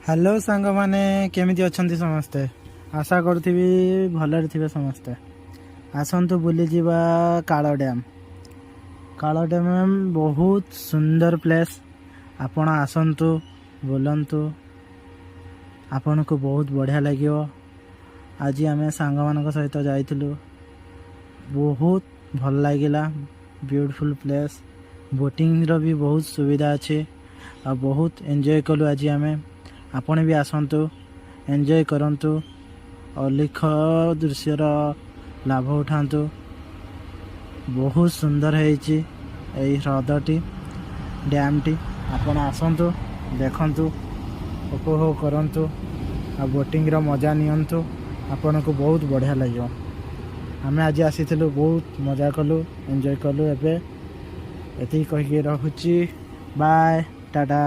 Hello सांग माने केमिति अछंती समस्ते आशा करथिबी भलरे थिबे समस्ते आसंतु बुली जीवा कालो डैम बहुत सुंदर प्लेस आपण आसंतु बुलंतु आपण को बहुत बढ़िया लगियो। आज आम सांग मान सहित जाइथिलु बहुत भल लागिला ब्यूटीफुल प्लेस बोटिंग रो भी बहुत सुविधा अच्छे आ बहुत एंजॉय कलु। आज आम आपण भी आसंतु एंजॉय करंतु अलिख दृश्यर लाभ उठातु। बहुत सुंदर है ह्रदटी डैम टी आपण आसंतु देखंतु उपभोग करंतु आ बोटिंग रो मजा नियंतु आपण को बहुत बढ़िया लगे। आम आज आसीथिलु बहुत मजा कलु एंजॉय कलु। एबे एति कहि रहुची बाय टाटा।